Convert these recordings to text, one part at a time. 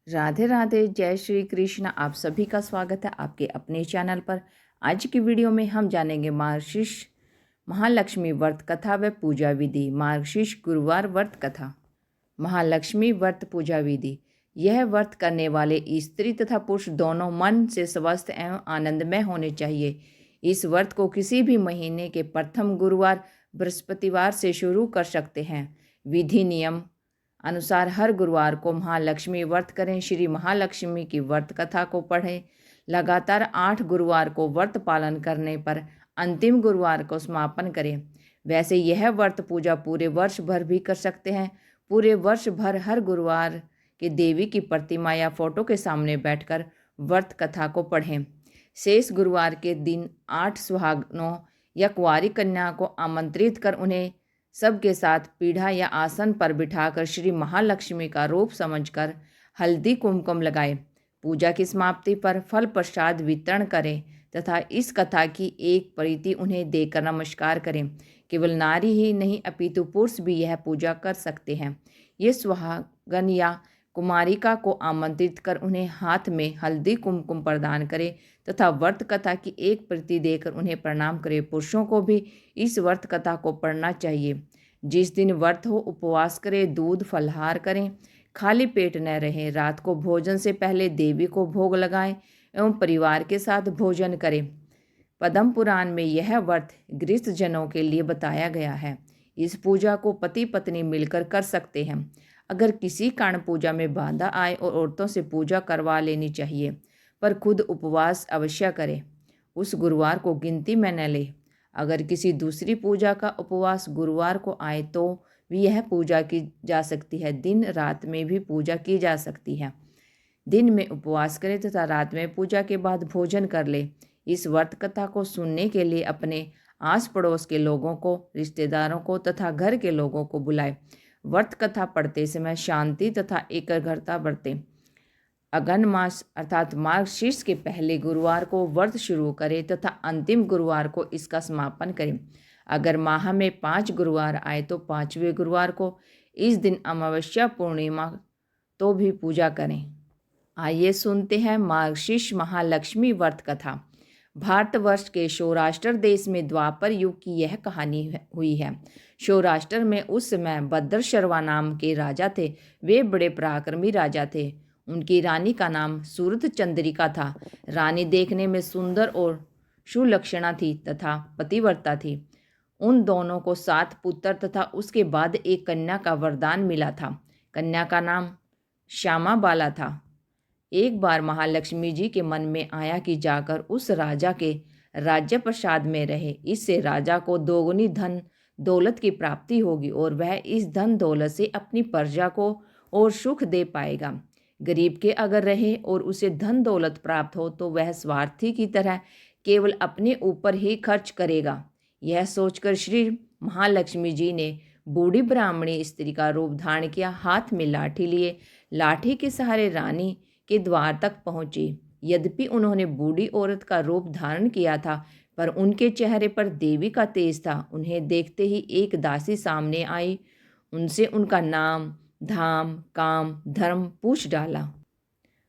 राधे राधे, जय श्री कृष्ण। आप सभी का स्वागत है आपके अपने चैनल पर। आज की वीडियो में हम जानेंगे मार्गशीर्ष महालक्ष्मी व्रत कथा व पूजा विधि। मार्गशीर्ष गुरुवार व्रत कथा। महालक्ष्मी व्रत पूजा विधि। यह व्रत करने वाले स्त्री तथा पुरुष दोनों मन से स्वस्थ एवं आनंदमय होने चाहिए। इस व्रत को किसी भी महीने के प्रथम गुरुवार बृहस्पतिवार से शुरू कर सकते हैं। विधि नियम अनुसार हर गुरुवार को महालक्ष्मी व्रत करें। श्री महालक्ष्मी की व्रत कथा को पढ़ें। लगातार 8 गुरुवार को व्रत पालन करने पर अंतिम गुरुवार को समापन करें। वैसे यह व्रत पूजा पूरे वर्ष भर भी कर सकते हैं। पूरे वर्ष भर हर गुरुवार के देवी की प्रतिमा या फोटो के सामने बैठकर व्रत कथा को पढ़ें। शेष गुरुवार के दिन 8 सुहागनों या कुंवारी कन्या को आमंत्रित कर उन्हें सबके साथ पीढ़ा या आसन पर बिठाकर श्री महालक्ष्मी का रूप समझकर हल्दी कुमकुम लगाए। पूजा की समाप्ति पर फल प्रसाद वितरण करें तथा इस कथा की एक प्रति उन्हें देकर नमस्कार करें। केवल नारी ही नहीं अपितु पुरुष भी यह पूजा कर सकते हैं। ये सुहागन या कुमारिका को आमंत्रित कर उन्हें हाथ में हल्दी कुमकुम प्रदान करें तथा व्रत कथा की एक प्रति देकर उन्हें प्रणाम करें। पुरुषों को भी इस व्रत कथा को पढ़ना चाहिए। जिस दिन व्रत हो उपवास करें, दूध फलाहार करें, खाली पेट न रहें। रात को भोजन से पहले देवी को भोग लगाएं एवं परिवार के साथ भोजन करें। पद्म पुराण में यह व्रत गृहस्थ जनों के लिए बताया गया है। इस पूजा को पति पत्नी मिलकर कर सकते हैं। अगर किसी कारण पूजा में बाधा आए और औरतों से पूजा करवा लेनी चाहिए, पर खुद उपवास अवश्य करें। उस गुरुवार को गिनती में न ले। अगर किसी दूसरी पूजा का उपवास गुरुवार को आए तो भी यह पूजा की जा सकती है। दिन रात में भी पूजा की जा सकती है। दिन में उपवास करें तथा रात में पूजा के बाद भोजन कर ले। इस व्रत कथा को सुनने के लिए अपने आस पड़ोस के लोगों को, रिश्तेदारों को तथा घर के लोगों को बुलाए। व्रत कथा पढ़ते समय शांति तथा एकाग्रता बरतें। अगन मास अर्थात मार्गशीर्ष के पहले गुरुवार को व्रत शुरू करें तथा अंतिम गुरुवार को इसका समापन करें। अगर माह में 5 गुरुवार आए तो 5वें गुरुवार को इस दिन अमावस्या पूर्णिमा तो भी पूजा करें। आइए सुनते हैं मार्गशीर्ष महालक्ष्मी व्रत कथा। भारतवर्ष के सौराष्ट्र देश में द्वापर युग की यह कहानी हुई है। सौराष्ट्र में उस समय भद्रशर्वा नाम के राजा थे। वे बड़े पराक्रमी राजा थे। उनकी रानी का नाम सूरत चंद्रिका था। रानी देखने में सुंदर और सुलक्षणा थी तथा पतिव्रता थी। उन दोनों को 7 पुत्र तथा उसके बाद एक कन्या का वरदान मिला था। कन्या का नाम श्यामा बाला था। एक बार महालक्ष्मी जी के मन में आया कि जाकर उस राजा के राज्य प्रसाद में रहे। इससे राजा को दोगुनी धन दौलत की प्राप्ति होगी और वह इस धन दौलत से अपनी प्रजा को और सुख दे पाएगा। गरीब के अगर रहे और उसे धन दौलत प्राप्त हो तो वह स्वार्थी की तरह केवल अपने ऊपर ही खर्च करेगा। यह सोचकर श्री महालक्ष्मी जी ने बूढ़ी ब्राह्मणी स्त्री का रूप धारण किया। हाथ में लाठी लिए लाठी के सहारे रानी के द्वार तक पहुंची। यद्यपि उन्होंने बूढ़ी औरत का रूप धारण किया था, पर उनके चेहरे पर देवी का तेज था। उन्हें देखते ही एक दासी सामने आई। उनसे उनका नाम, धाम, काम, धर्म पूछ डाला।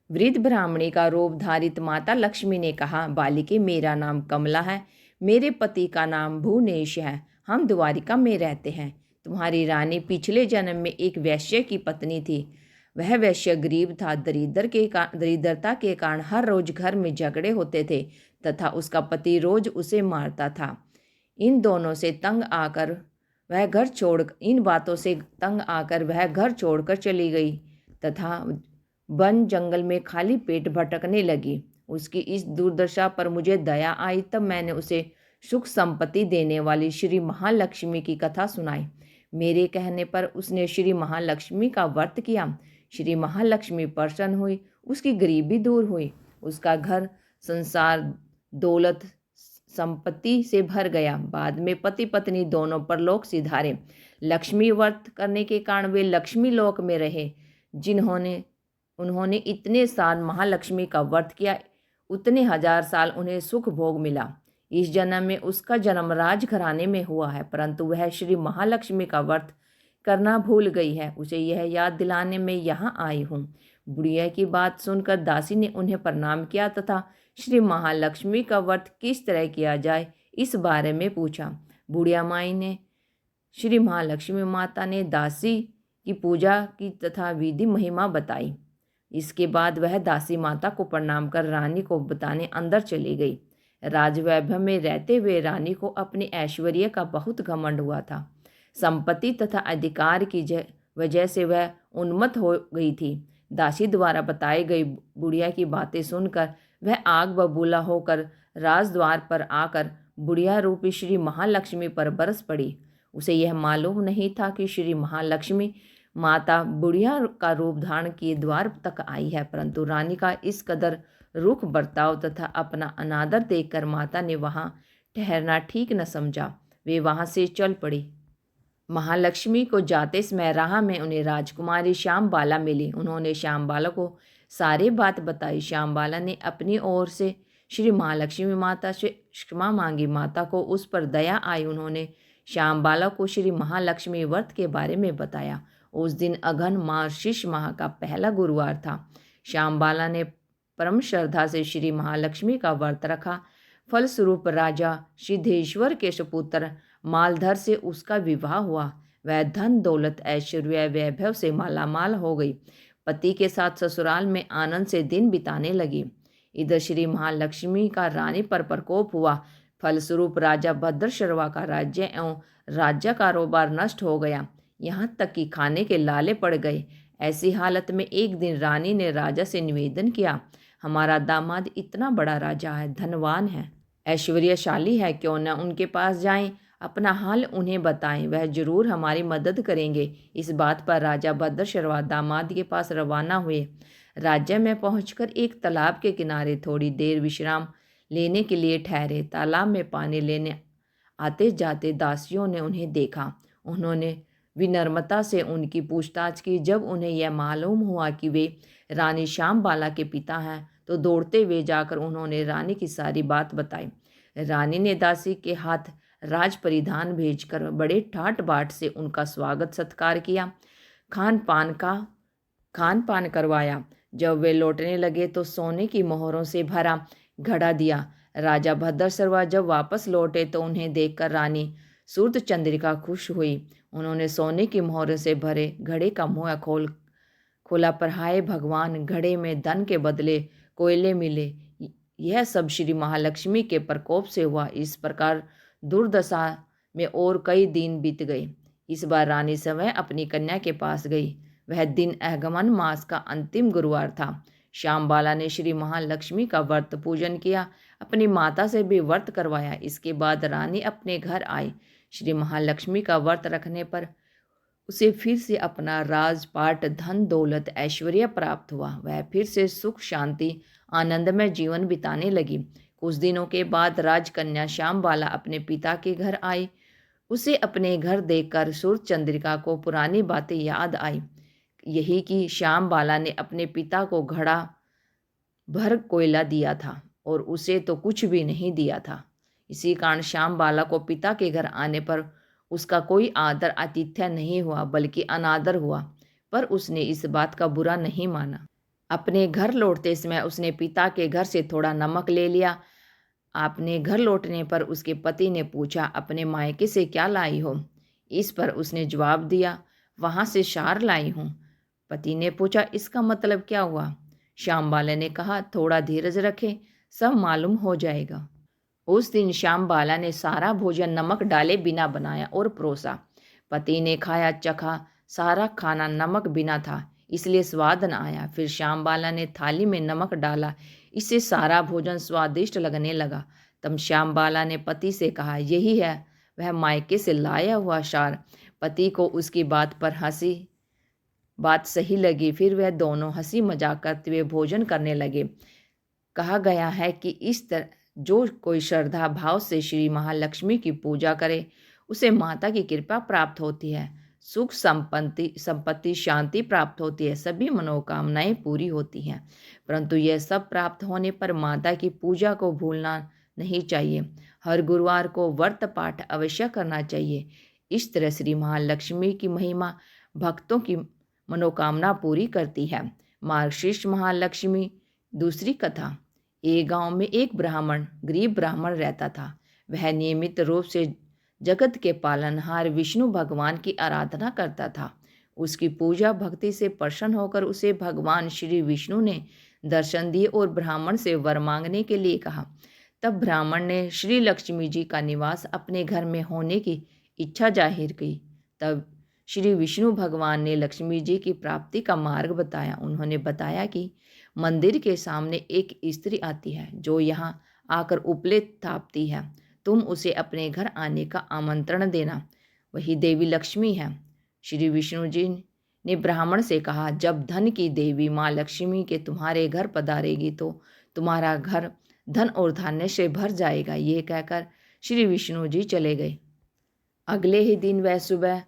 वृद्ध ब्राह्मणी का रूप धारित माता लक्ष्मी ने कहा, बालिके, मेरा नाम कमला है। मेरे पति का नाम भुवनेश है। हम द्वारिका में रहते हैं। तुम्हारी रानी पिछले जन्म में एक वैश्य की पत्नी थी। वह वैश्य गरीब था। दरिद्रता के कारण हर रोज घर में झगड़े होते थे तथा उसका पति रोज उसे मारता था। इन बातों से तंग आकर वह घर छोड़कर चली गई तथा वन जंगल में खाली पेट भटकने लगी। उसकी इस दुर्दशा पर मुझे दया आई। तब मैंने उसे सुख संपत्ति देने वाली श्री महालक्ष्मी की कथा सुनाई। मेरे कहने पर उसने श्री महालक्ष्मी का व्रत किया। श्री महालक्ष्मी प्रसन्न हुई। उसकी गरीबी दूर हुई। उसका घर संसार दौलत संपत्ति से भर गया। बाद में पति पत्नी दोनों परलोक सिधारे। लक्ष्मी व्रत करने के कारण वे लक्ष्मी लोक में रहे। उन्होंने इतने साल महालक्ष्मी का व्रत किया, उतने 1000 साल उन्हें सुख भोग मिला। इस जन्म में उसका जन्म राजघराने में हुआ है, परंतु वह श्री महालक्ष्मी का व्रत करना भूल गई है। उसे यह याद दिलाने में यहाँ आई हूँ। बुढ़िया की बात सुनकर दासी ने उन्हें प्रणाम किया तथा श्री महालक्ष्मी का व्रत किस तरह किया जाए इस बारे में पूछा। बुढ़िया माई ने श्री महालक्ष्मी माता ने दासी की पूजा की तथा विधि महिमा बताई। इसके बाद वह दासी माता को प्रणाम कर रानी को बताने अंदर चली गई। राजवैभव में रहते हुए रानी को अपने ऐश्वर्य का बहुत घमंड हुआ था। संपत्ति तथा अधिकार की वजह से वह उन्मत्त हो गई थी। दासी द्वारा बताई गई बुढ़िया की बातें सुनकर वह आग बबूला होकर राजद्वार पर आकर बुढ़िया रूपी श्री महालक्ष्मी पर बरस पड़ी। उसे यह मालूम नहीं था कि श्री महालक्ष्मी माता बुढ़िया का रूप धारण किए द्वार तक आई है, परंतु रानी का इस कदर रुख बर्ताव तथा अपना अनादर देखकर माता ने वहां ठहरना ठीक न समझा। वे वहां से चल पड़ी। महालक्ष्मी को जाते समय राह में उन्हें राजकुमारी श्यामबाला मिली। उन्होंने श्यामबाला को सारी बात बताई। श्यामबाला ने अपनी ओर से श्री महालक्ष्मी माता से क्षमा मांगी। माता को उस पर दया आई। उन्होंने श्यामबाला को श्री महालक्ष्मी व्रत के बारे में बताया। उस दिन अघन मार्गशीर्ष माह का पहला गुरुवार था। श्यामबाला ने परम श्रद्धा से श्री महालक्ष्मी का व्रत रखा। फलस्वरूप राजा सिद्धेश्वर के सुपुत्र मालधर से उसका विवाह हुआ। वह धन दौलत ऐश्वर्य वैभव से मालामाल हो गई। पति के साथ ससुराल में आनंद से दिन बिताने लगी। इधर श्री महालक्ष्मी का रानी पर प्रकोप हुआ। फलस्वरूप राजा भद्रशर्वा का राज्य एवं राज्य कारोबार नष्ट हो गया, यहाँ तक कि खाने के लाले पड़ गए। ऐसी हालत में एक दिन रानी ने राजा से निवेदन किया, हमारा दामाद इतना बड़ा राजा है, धनवान है, ऐश्वर्यशाली है, क्यों न उनके पास जाएं, अपना हाल उन्हें बताएं, वह जरूर हमारी मदद करेंगे। इस बात पर राजा भद्रशर्वा दामाद के पास रवाना हुए। राज्य में पहुंचकर एक तालाब के किनारे थोड़ी देर विश्राम लेने के लिए ठहरे। तालाब में पानी लेने आते जाते दासियों ने उन्हें देखा। उन्होंने विनम्रता से उनकी पूछताछ की। जब उन्हें यह मालूम हुआ कि वे रानी श्यामबाला के पिता हैं, तो दौड़ते हुए जाकर उन्होंने रानी की सारी बात बताई। रानी ने दासी के हाथ राज परिधान भेजकर बड़े ठाट बाट से उनका स्वागत सत्कार किया, खान पान करवाया। जब वे लौटने लगे तो सोने की मोहरों से भरा घड़ा दिया। राजा भद्रशर्वा जब वापस लौटे तो उन्हें देखकर रानी सूर्य चंद्रिका खुश हुई। उन्होंने सोने की मोहरों से भरे घड़े का मुंह खोला पर हाय भगवान, घड़े में धन के बदले कोयले मिले। यह सब श्री महालक्ष्मी के प्रकोप से हुआ। इस प्रकार दुर्दशा में और कई दिन बीत गए। इस बार रानी समय अपनी कन्या के पास गई। वह दिन आगमन मास का अंतिम गुरुवार था। श्यामबाला ने श्री महालक्ष्मी का व्रत पूजन किया, अपनी माता से भी व्रत करवाया। इसके बाद रानी अपने घर आई। श्री महालक्ष्मी का व्रत रखने पर उसे फिर से अपना राजपाट, धन दौलत, ऐश्वर्य प्राप्त हुआ। वह फिर से सुख शांति आनंदमय जीवन बिताने लगी। कुछ दिनों के बाद राजकन्या श्यामबाला अपने पिता के घर आई। उसे अपने घर देखकर सूर्य चंद्रिका को पुरानी बातें याद आई। यही कि श्यामबाला ने अपने पिता को घड़ा भर कोयला दिया था और उसे तो कुछ भी नहीं दिया था। इसी कारण श्यामबाला को पिता के घर आने पर उसका कोई आदर आतिथ्य नहीं हुआ, बल्कि अनादर हुआ। पर उसने इस बात का बुरा नहीं माना। अपने घर लौटते समय उसने पिता के घर से थोड़ा नमक ले लिया। अपने घर लौटने पर उसके पति ने पूछा, अपने मायके से क्या लाई हो? इस पर उसने जवाब दिया, वहाँ से शार लाई हूँ। पति ने पूछा, इसका मतलब क्या हुआ? श्यामबाला ने कहा, थोड़ा धीरज रखें, सब मालूम हो जाएगा। उस दिन श्यामबाला ने सारा भोजन नमक डाले बिना बनाया और परोसा। पति ने खाया, चखा, सारा खाना नमक बिना था, इसलिए स्वाद न आया। फिर श्यामबाला ने थाली में नमक डाला, इससे सारा भोजन स्वादिष्ट लगने लगा। तब श्यामबाला ने पति से कहा, यही है वह मायके से लाया हुआ शार। पति को उसकी बात सही लगी। फिर वह दोनों हंसी मजाक करते हुए भोजन करने लगे। कहा गया है कि इस तरह जो कोई श्रद्धा भाव से श्री महालक्ष्मी की पूजा करे, उसे माता की कृपा प्राप्त होती है, सुख संपत्ति शांति प्राप्त होती है, सभी मनोकामनाएं पूरी होती हैं। परंतु यह सब प्राप्त होने पर माता की पूजा को भूलना नहीं चाहिए। हर गुरुवार को व्रत पाठ अवश्य करना चाहिए। इस तरह श्री महालक्ष्मी की महिमा भक्तों की मनोकामना पूरी करती है। मार्गशीर्ष महालक्ष्मी। दूसरी कथा। एक गांव में एक ब्राह्मण, गरीब ब्राह्मण रहता था। वह नियमित रूप से जगत के पालनहार विष्णु भगवान की आराधना करता था। उसकी पूजा भक्ति से प्रसन्न होकर उसे भगवान श्री विष्णु ने दर्शन दिए और ब्राह्मण से वर मांगने के लिए कहा। तब ब्राह्मण ने श्री लक्ष्मी जी का निवास अपने घर में होने की इच्छा जाहिर की। तब श्री विष्णु भगवान ने लक्ष्मी जी की प्राप्ति का मार्ग बताया। उन्होंने बताया कि मंदिर के सामने एक स्त्री आती है जो यहाँ आकर उपले थापती है। तुम उसे अपने घर आने का आमंत्रण देना, वही देवी लक्ष्मी है। श्री विष्णु जी ने ब्राह्मण से कहा, जब धन की देवी माँ लक्ष्मी के तुम्हारे घर पधारेगी तो तुम्हारा घर धन और धान्य से भर जाएगा। ये कहकर श्री विष्णु जी चले गए। अगले ही दिन वह सुबह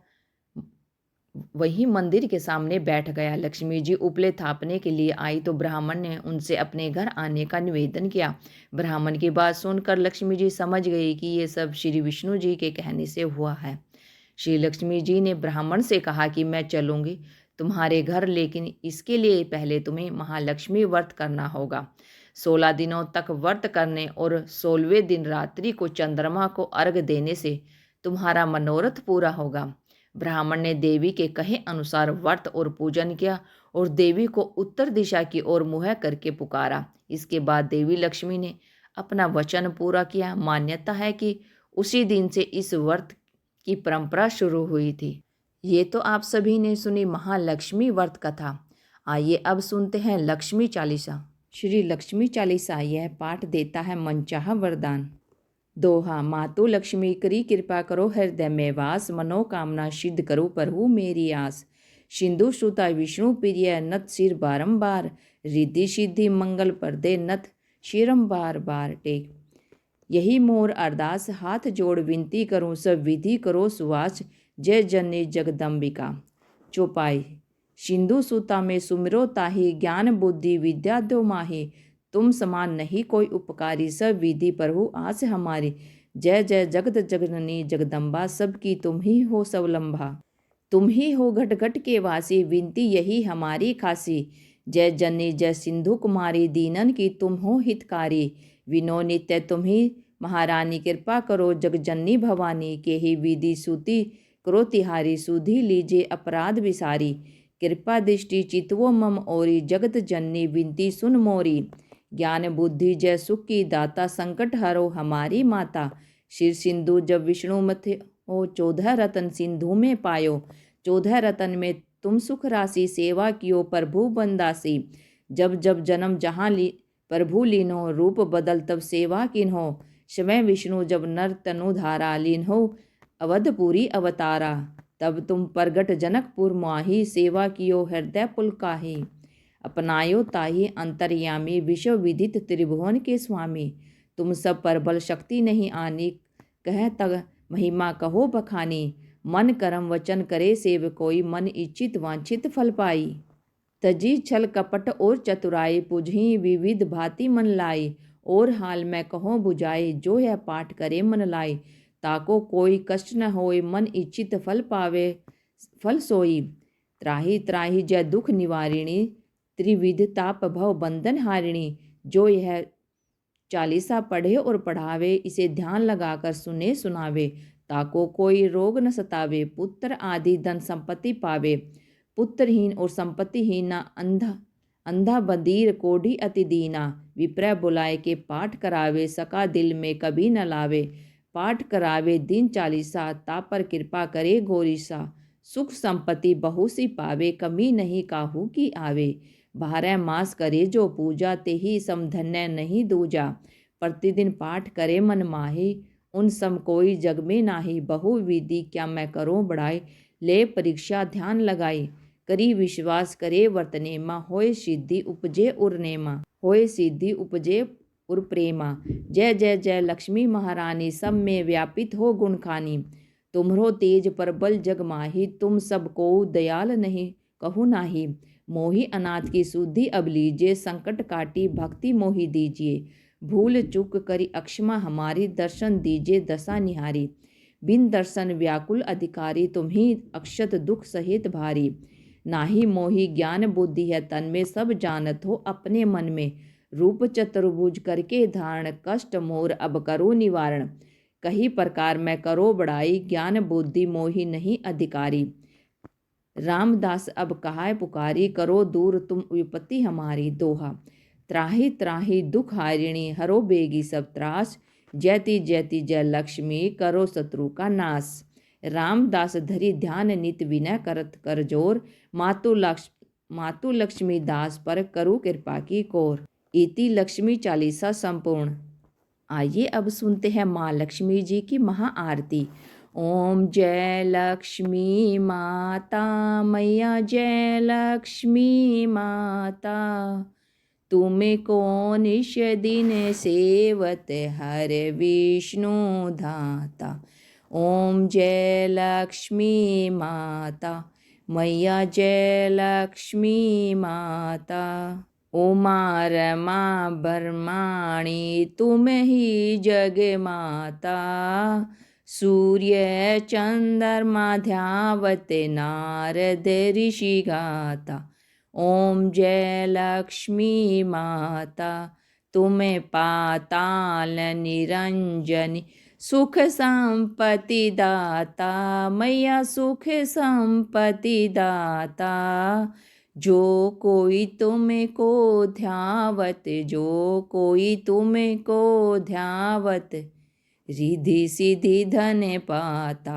वही मंदिर के सामने बैठ गया। लक्ष्मी जी उपले थापने के लिए आई तो ब्राह्मण ने उनसे अपने घर आने का निवेदन किया। ब्राह्मण की बात सुनकर लक्ष्मी जी समझ गई कि ये सब श्री विष्णु जी के कहने से हुआ है। श्री लक्ष्मी जी ने ब्राह्मण से कहा कि मैं चलूँगी तुम्हारे घर, लेकिन इसके लिए पहले तुम्हें महालक्ष्मी व्रत करना होगा। 16 दिनों तक व्रत करने और 16वें दिन रात्रि को चंद्रमा को अर्घ्य देने से तुम्हारा मनोरथ पूरा होगा। ब्राह्मण ने देवी के कहे अनुसार व्रत और पूजन किया और देवी को उत्तर दिशा की ओर मुँह करके पुकारा। इसके बाद देवी लक्ष्मी ने अपना वचन पूरा किया। मान्यता है कि उसी दिन से इस व्रत की परंपरा शुरू हुई थी। ये तो आप सभी ने सुनी महालक्ष्मी व्रत कथा। आइए अब सुनते हैं लक्ष्मी चालीसा। श्री लक्ष्मी चालीसा यह पाठ देता है मनचाहा वरदान। दोहा। मातु लक्ष्मी करी कृपा करो हृदय में वास, मनोकामना सिद्ध करो प्रभु मेरी आस। सिंधु सुता विष्णु प्रिय नत सिर बारंबार, रिद्धि सिद्धि मंगल परदे नत शिरम बार बार टेक। यही मोर अरदास हाथ जोड़ विनती करूं, सब विधि करो सुवास, जय जननी जगदम्बिका। चौपाई। सिंधु सुता में सुमिरो ताहि, ज्ञान बुद्धि विद्या दो माही। तुम समान नहीं कोई उपकारी, सब विधि प्रभु आस हमारी। जय जय जगत जगननी जगदम्बा, सबकी तुम ही हो सवलंबा। तुम ही हो घट घट के वासी, विनती यही हमारी खासी। जय जननी जय सिंधु कुमारी, दीनन की तुम हो हितकारी। विनो नित्य तुम ही महारानी, कृपा करो जगजननी भवानी। के ही विधि सूती करो तिहारी, सुधी लीजिए अपराध विसारी। कृपा दृष्टि चितवो मम ओरी, जगत जननी विनती सुन मोरी। ज्ञान बुद्धि जय सुख की दाता, संकट हरो हमारी माता। शिर सिंधु जब विष्णु मथे हो, 14 रतन सिंधु में पायो। 14 रतन में तुम सुख राशि, सेवा कियो प्रभु बंदासी। जब जब जन्म जहाँ प्रभु लीनो, रूप बदल तब सेवा किन्हो। समय विष्णु जब नर तनु धारा, लीन्हो अवधपुरी अवतारा। तब तुम प्रगट जनकपुर माही, सेवा कियो हृदय पुलकाही। अपनायो ताहि अंतर्यामी, विश्व विदित त्रिभुवन के स्वामी। तुम सब पर बल शक्ति नहीं आनी, कह तग महिमा कहो बखानी। मन कर्म वचन करे सेव कोई, मन इच्छित वांछित फल पाई। तजी छल कपट और चतुराई, पुजही विविध भांति मन लाई। और हाल में कहो बुझाई, जो यह पाठ करे मन लाई। ताको कोई कष्ट न होए, मन इच्छित फल पावे फल सोई। त्राहि त्राहि जय दुख निवारिणी, त्रिविध ताप भव बंधन हारिणी। जो यह चालीसा पढ़े और पढ़ावे, इसे ध्यान लगाकर सुने सुनावे। ताको कोई रोग न सतावे, पुत्र आदि धन संपत्ति पावे। पुत्रहीन और संपत्तिहीन अंधा अंधा बधीर कोढ़ी अति दीना। विप्रय बुलाए के पाठ करावे, सका दिल में कभी न लावे। पाठ करावे दिन चालीसा, तापर कृपा करे गोरीसा। सुख संपत्ति बहु सी पावे, कमी नहीं काहू की आवे। 12 मास करे जो पूजा, ते ही समधन्य नहीं दूजा। प्रतिदिन पाठ करे मन माही, उन सम कोई जग में नाही। बहु विधि क्या मैं करूं बढ़ाई, ले परीक्षा ध्यान लगाई। करी विश्वास करे वर्तनेमा, होए सिद्धि उपजे उर्नेमा। होए सिद्धि उपजे उर प्रेमा। जय जय जय लक्ष्मी महारानी, सब में व्यापित हो गुणखानी। तुम्हरो तेज प्रबल जग माही, तुम सब को दयाल नहीं कहू नाही। मोहि अनाथ की सुधि अब लीजिए, संकट काटी भक्ति मोहि दीजिए। भूल चूक करी अक्षमा हमारी, दर्शन दीजिए दशा निहारी। बिन दर्शन व्याकुल अधिकारी, तुम्ही अक्षत दुख सहित भारी। नाही मोही ज्ञान बुद्धि है तन में, सब जानत हो अपने मन में। रूप चतुर्भुज करके धारण, कष्ट मोर अब करो निवारण। कही प्रकार मैं करो बड़ाई, ज्ञान बुद्धि मोहि नहीं अधिकारी। रामदास अब कहाय पुकारी, करो दूर तुम विपत्ति हमारी। दोहा। त्राहि त्राहि दुख हारिणी, हरो बेगी सब त्रास। जयति जयति जय लक्ष्मी, करो शत्रु का नाश। रामदास धरी ध्यान नित विनय करत कर जोर। मातु लक्ष्मी दास पर करू कृपा की कोर। इति लक्ष्मी चालीसा संपूर्ण। आइए अब सुनते हैं माँ लक्ष्मी जी की महाआरती। ओम जय लक्ष्मी माता मैया, जय लक्ष्मी माता। तुम्हें को निश दिन सेवत, हर विष्णु धाता। ओम जय लक्ष्मी माता मैया, जय लक्ष्मी माता। उमा रमा ब्रह्माणी, तुम ही जग माता। सूर्य चंद्रमा ध्यावत, नारद ऋषि गाता। ओम जय लक्ष्मी माता, तुम्हें पाताल निरंजनी, सुख संपत्ति दाता। मैया सुख संपत्ति दाता। जो कोई तुम्हें को ध्यावत, जो कोई तुम्हें को ध्यावत, रिधि सिद्धि धन पाता।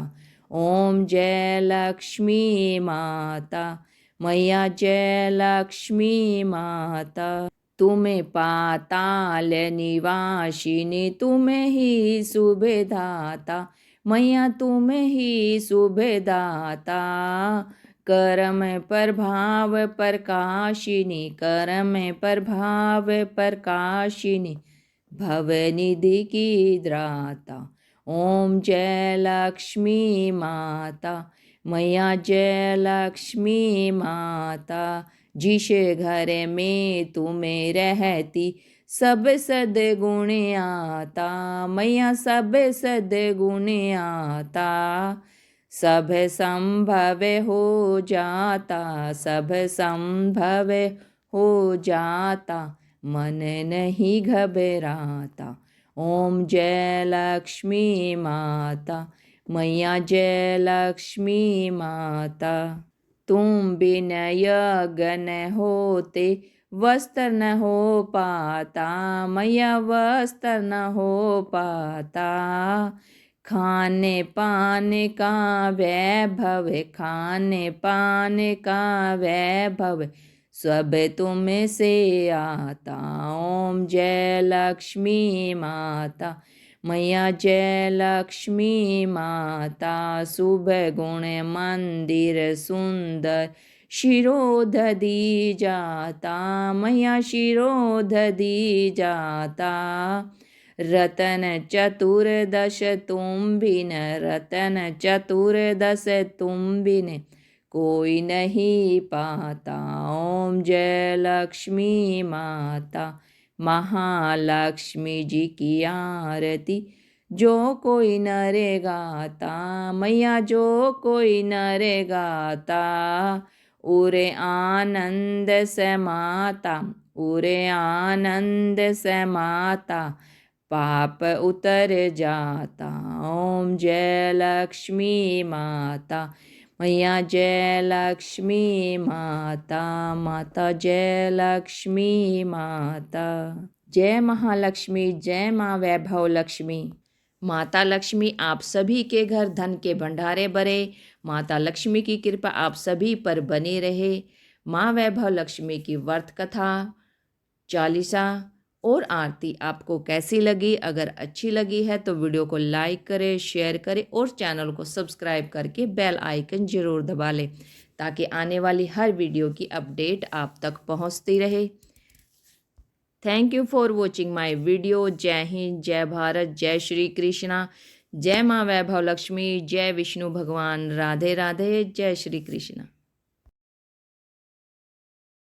ओम जय लक्ष्मी माता मैया, जय लक्ष्मी माता। तुम्हें पाताल निवासिनी, तुम्हें ही शुभदाता। मैया तुम्हें ही शुभदाता। कर्म प्रभाव प्रकाशिनी, कर्म प्रभाव प्रकाशिनी, भवनिधि की द्राता। ओम जय लक्ष्मी माता मैया, जय लक्ष्मी माता। जिस घर में तुम्हें रहती, सब सद्गुण आता। मैया सब सद्गुण आता। सब संभव हो जाता, सब संभव हो जाता, मन नहीं घबराता। ओम जय लक्ष्मी माता मैया, जय लक्ष्मी माता। तुम बिन यज्ञ न होते, वस्त्र न हो पाता। मैया वस्त्र न हो पाता। खाने पाने का वैभव, खाने पाने का वैभव, सब तुम से आता। ओम जय लक्ष्मी माता मैया, जय लक्ष्मी माता। शुभ गुण मंदिर सुंदर, शिरोधि जाता। मैया शिरोधि जाता। रतन चतुर्दश तुम बिन, रतन चतुर्दश तुम बिन, कोई नहीं पाता। ओम जय लक्ष्मी माता महालक्ष्मी जी की आरती। जो कोई नरे गाता, मैया जो कोई नरे गाता, उरे आनंद समाता, उरे आनंद समाता, पाप उतर जाता। ओम जय लक्ष्मी माता मैया, जय लक्ष्मी माता। माता जय लक्ष्मी माता। जय महालक्ष्मी, जय माँ वैभव लक्ष्मी। माता लक्ष्मी आप सभी के घर धन के भंडारे भरे। माता लक्ष्मी की कृपा आप सभी पर बनी रहे। माँ वैभव लक्ष्मी की व्रत कथा, चालीसा और आरती आपको कैसी लगी? अगर अच्छी लगी है तो वीडियो को लाइक करें, शेयर करें और चैनल को सब्सक्राइब करके बेल आइकन जरूर दबा लें, ताकि आने वाली हर वीडियो की अपडेट आप तक पहुंचती रहे। Thank you for watching my video. जय हिंद, जय भारत, जय श्री कृष्णा, जय माँ वैभव लक्ष्मी, जय विष्णु भगवान, राधे राधे, जय श्री कृष्णा।